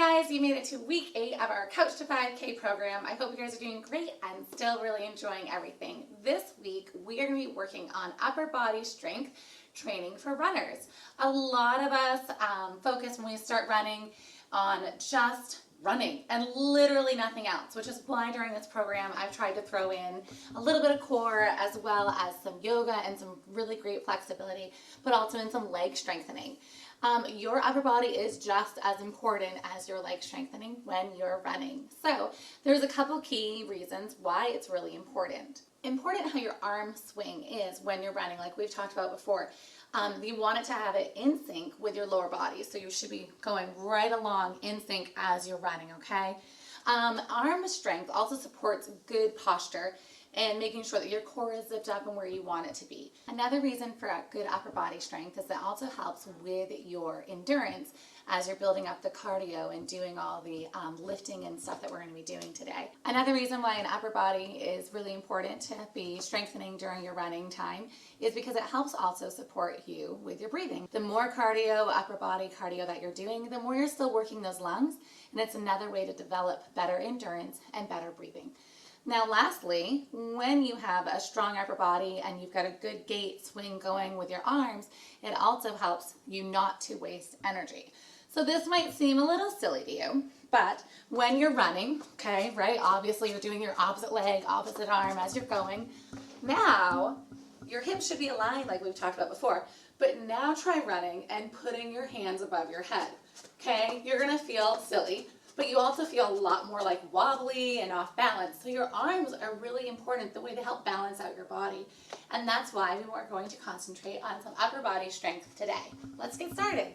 guys, you made it to week 8 of our Couch to 5K program. I hope you guys are doing great and still really enjoying everything. This week, we are going to be working on upper body strength training for runners. A lot of us focus when we start running on just running and literally nothing else, which is why during this program I've tried to throw in a little bit of core as well as some yoga and some really great flexibility, but also in some leg strengthening. Your upper body is just as important as your leg strengthening when you're running. So there's a couple key reasons why it's really important. Important how your arm swing is when you're running, like we've talked about before. You want it to have it in sync with your lower body, so you should be going right along in sync as you're running, okay? Arm strength also supports good posture and making sure that your core is zipped up and where you want it to be. Another reason for a good upper body strength is that also helps with your endurance as you're building up the cardio and doing all the lifting and stuff that we're going to be doing today. Another reason why an upper body is really important to be strengthening during your running time is because it helps also support you with your breathing. The more cardio, upper body cardio that you're doing, the more you're still working those lungs, and it's another way to develop better endurance and better breathing. Now lastly, when you have a strong upper body and you've got a good gait swing going with your arms, it also helps you not to waste energy. So this might seem a little silly to you, but when you're running, okay, right, obviously you're doing your opposite leg, opposite arm as you're going. Now, your hips should be aligned like we've talked about before, but now try running and putting your hands above your head, okay? You're gonna feel silly, but you also feel a lot more like wobbly and off balance. So your arms are really important, the way to help balance out your body. And that's why we are going to concentrate on some upper body strength today. Let's get started.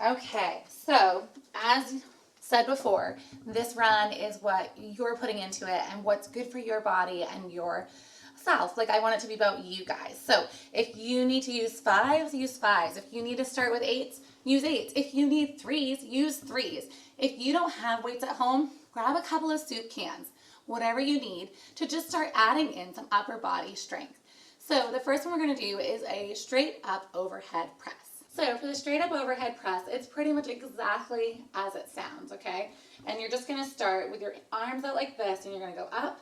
Okay, so as said before, this run is what you're putting into it and what's good for your body and your self. Like, I want it to be about you guys. So if you need to use 5s, use 5s. If you need to start with 8s, use 8s. If you need 3s, use 3s. If you don't have weights at home, grab a couple of soup cans, whatever you need to just start adding in some upper body strength. So the first one we're going to do is a straight up overhead press. So for the straight up overhead press, it's pretty much exactly as it sounds, okay? And you're just going to start with your arms out like this, and you're going to go up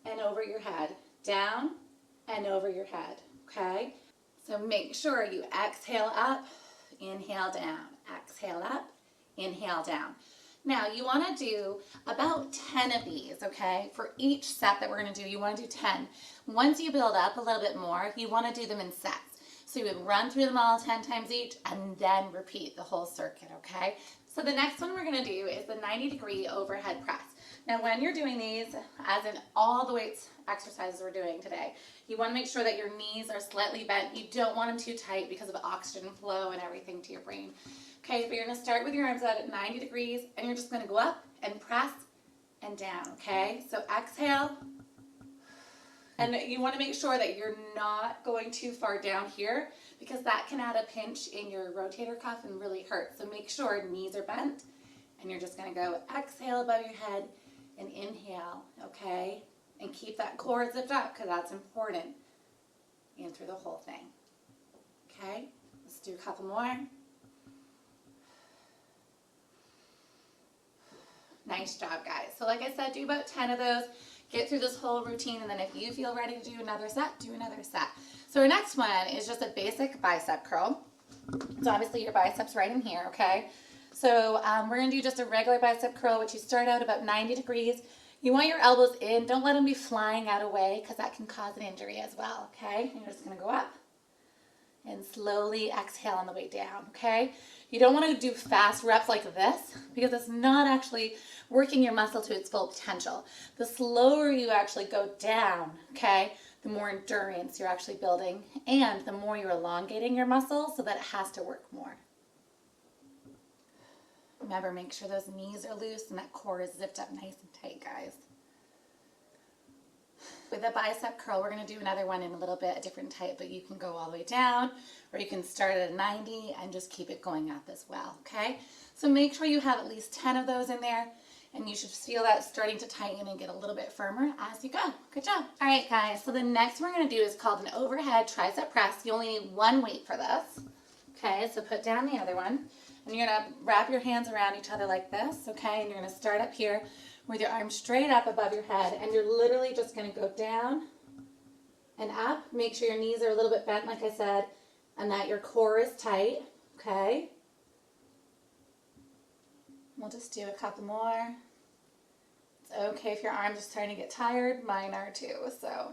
and over your head, down and over your head, okay? So make sure you exhale up, inhale down, exhale up, inhale down. Now you want to do about 10 of these, okay? For each set that we're going to do, you want to do 10. Once you build up a little bit more, you want to do them in sets. So you would run through them all 10 times each and then repeat the whole circuit, okay? So the next one we're going to do is the 90-degree overhead press. Now when you're doing these, as in all the weights exercises we're doing today, you want to make sure that your knees are slightly bent. You don't want them too tight because of oxygen flow and everything to your brain. Okay, but you're going to start with your arms out at 90 degrees and you're just going to go up and press and down, okay? So exhale. And you want to make sure that you're not going too far down here because that can add a pinch in your rotator cuff and really hurt. So make sure knees are bent and you're just going to go exhale above your head and inhale, okay? And keep that core zipped up because that's important in through the whole thing, okay? Let's do a couple more. Nice job, guys. So like I said, do about 10 of those. Get through this whole routine, and then if you feel ready to do another set, do another set. So our next one is just a basic bicep curl. So obviously your biceps right in here, okay? So we're going to do just a regular bicep curl, which you start out about 90 degrees. You want your elbows in. Don't let them be flying out away because that can cause an injury as well, okay? And you're just going to go up and slowly exhale on the way down, okay? You don't want to do fast reps like this because it's not actually working your muscle to its full potential. The slower you actually go down, okay, the more endurance you're actually building and the more you're elongating your muscle so that it has to work more. Remember, make sure those knees are loose and that core is zipped up nice and tight, guys. With the bicep curl, we're going to do another one in a little bit, a different type, but you can go all the way down or you can start at a 90 and just keep it going up as well, okay? So make sure you have at least 10 of those in there and you should feel that starting to tighten and get a little bit firmer as you go. Good job. All right, guys, so the next one we're going to do is called an overhead tricep press. You only need one weight for this. Okay, so put down the other one And you're gonna wrap your hands around each other like this, okay? And you're gonna start up here with your arms straight up above your head, and you're literally just gonna go down and up. Make sure your knees are a little bit bent, like I said, and that your core is tight, okay? We'll just do a couple more. It's okay if your arms are starting to get tired. Mine are too, so.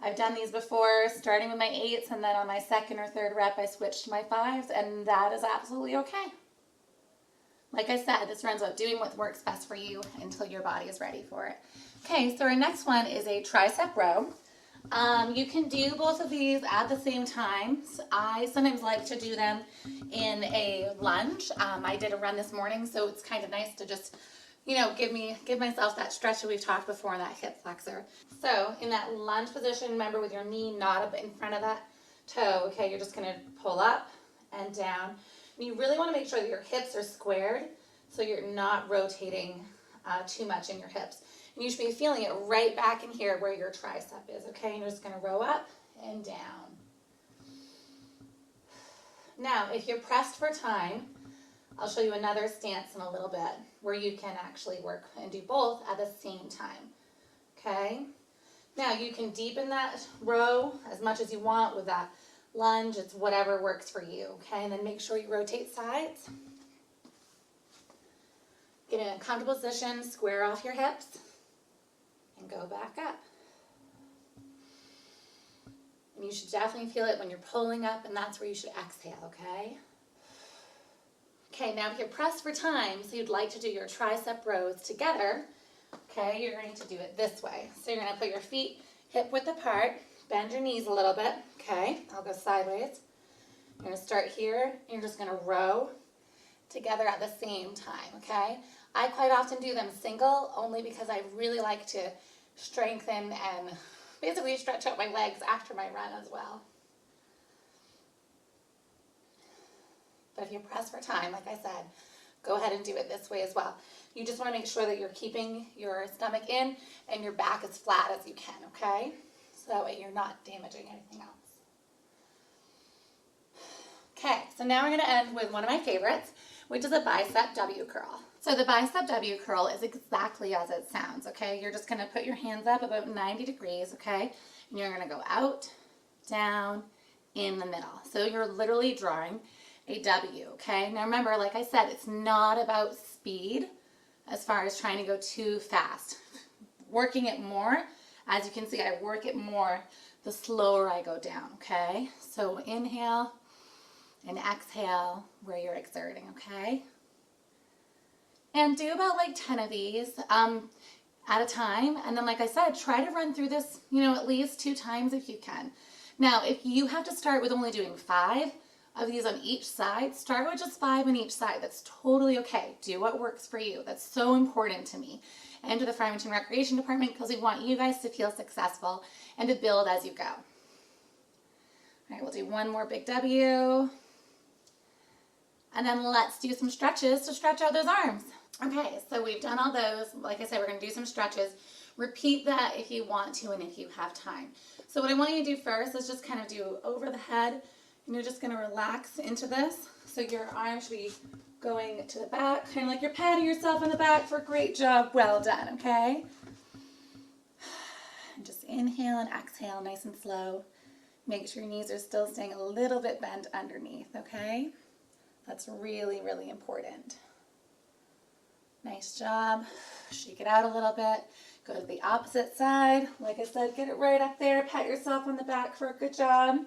I've done these before, starting with my 8s, and then on my 2nd or 3rd rep, I switched to my 5s, and that is absolutely okay. Like I said, this runs about doing what works best for you until your body is ready for it. Okay, so our next one is a tricep row. You can do both of these at the same time. I sometimes like to do them in a lunge. I did a run this morning, so it's kind of nice to just, you know, give myself that stretch that we've talked before in that hip flexor. So in that lunge position, remember with your knee not up in front of that toe, okay, you're just gonna pull up and down. And you really wanna make sure that your hips are squared so you're not rotating too much in your hips. And you should be feeling it right back in here where your tricep is, okay? And you're just gonna row up and down. Now, if you're pressed for time, I'll show you another stance in a little bit where you can actually work and do both at the same time, okay? Now, you can deepen that row as much as you want with that lunge. It's whatever works for you, okay? And then make sure you rotate sides. Get in a comfortable position, square off your hips, and go back up. And you should definitely feel it when you're pulling up, and that's where you should exhale, okay? Okay, now if you're pressed for time, so you'd like to do your tricep rows together, okay, you're going to do it this way. So you're going to put your feet hip width apart, bend your knees a little bit, okay? I'll go sideways. You're going to start here, and you're just going to row together at the same time, okay? I quite often do them single, only because I really like to strengthen and basically stretch out my legs after my run as well. But if you're pressed for time, like I said, go ahead and do it this way as well. You just want to make sure that you're keeping your stomach in and your back as flat as you can, okay? So that way you're not damaging anything else. Okay, so now we're going to end with one of my favorites, which is a bicep W curl. So the bicep W curl is exactly as it sounds, okay? You're just going to put your hands up about 90 degrees, okay? And you're going to go out, down, in the middle. So you're literally drawing a W, okay? Now remember, like I said, it's not about speed as far as trying to go too fast. Working it more, as you can see, I work it more the slower I go down, okay? So inhale and exhale where you're exerting, okay? And do about like 10 of these at a time. And then, like I said, try to run through this, you know, at least 2 times if you can. Now, if you have to start with only doing 5 of these on each side, start with just 5 on each side. That's totally okay. Do what works for you. That's so important to me and to the Farmington Recreation Department, because we want you guys to feel successful and to build as you go. All right, we'll do one more big W. And then let's do some stretches to stretch out those arms. Okay, so we've done all those. Like I said, we're going to do some stretches. Repeat that if you want to and if you have time. So what I want you to do first is just kind of do over the head, and you're just going to relax into this. So your arms should be going to the back, kind of like you're patting yourself on the back for a great job. Well done, okay? And just inhale and exhale nice and slow. Make sure your knees are still staying a little bit bent underneath, okay? That's really, really important. Nice job. Shake it out a little bit. Go to the opposite side. Like I said, get it right up there. Pat yourself on the back for a good job.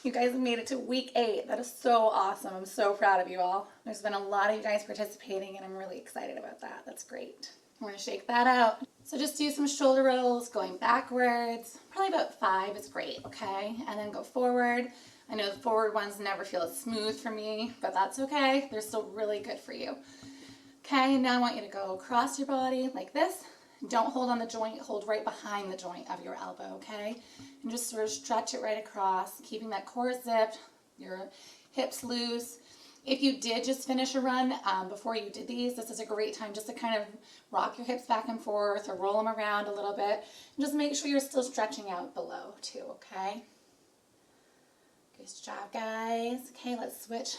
You guys have made it to week 8. That is so awesome. I'm so proud of you all. There's been a lot of you guys participating, and I'm really excited about that. That's great. We're going to shake that out. So just do some shoulder rolls going backwards. Probably about 5 is great, okay? And then go forward. I know the forward ones never feel as smooth for me, but that's okay. They're still really good for you. Okay, now I want you to go across your body like this. Don't hold on the joint, hold right behind the joint of your elbow, okay? And just sort of stretch it right across, keeping that core zipped, your hips loose. If you did just finish a run before you did these, this is a great time just to kind of rock your hips back and forth or roll them around a little bit. And just make sure you're still stretching out below too, okay? Good job, guys. Okay, let's switch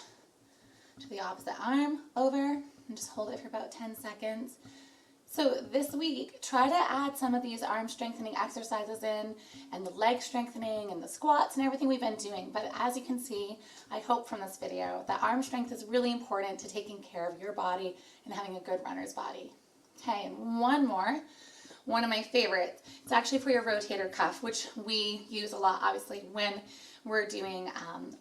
to the opposite arm, over, and just hold it for about 10 seconds. So this week, try to add some of these arm strengthening exercises in, and the leg strengthening and the squats and everything we've been doing. But as you can see, I hope from this video, that arm strength is really important to taking care of your body and having a good runner's body. Okay, and one more. One of my favorites. It's actually for your rotator cuff, which we use a lot, obviously, when we're doing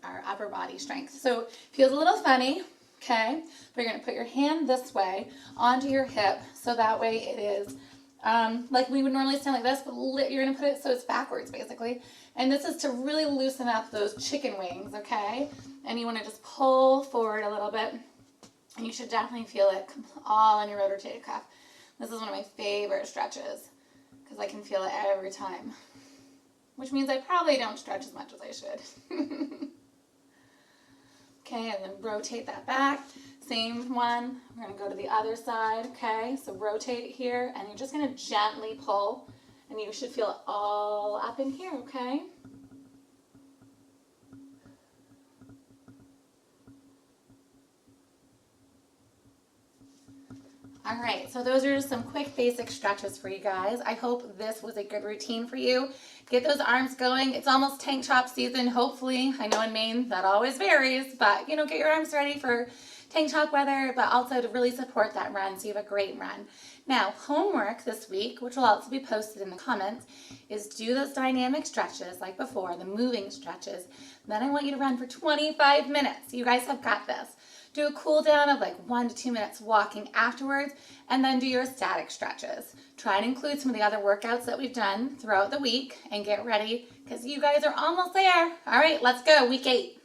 our upper body strength. So it feels a little funny, okay? But you're going to put your hand this way onto your hip, so that way it is like we would normally stand like this, but you're going to put it so it's backwards, basically. And this is to really loosen up those chicken wings, okay? And you want to just pull forward a little bit, and you should definitely feel it all on your rotator cuff. This is one of my favorite stretches because I can feel it every time, which means I probably don't stretch as much as I should. Okay, and then rotate that back. Same one. We're going to go to the other side, okay? So rotate it here, and you're just going to gently pull, and you should feel it all up in here, okay? All right, so those are just some quick basic stretches for you guys. I hope this was a good routine for you. Get those arms going. It's almost tank top season, hopefully. I know in Maine that always varies, but you know, get your arms ready for tank top weather, but also to really support that run so you have a great run. Now, homework this week, which will also be posted in the comments, is do those dynamic stretches like before, the moving stretches. Then I want you to run for 25 minutes. You guys have got this. Do a cool down of like 1 to 2 minutes walking afterwards, and then do your static stretches. Try and include some of the other workouts that we've done throughout the week, and get ready because you guys are almost there. All right, let's go, week 8.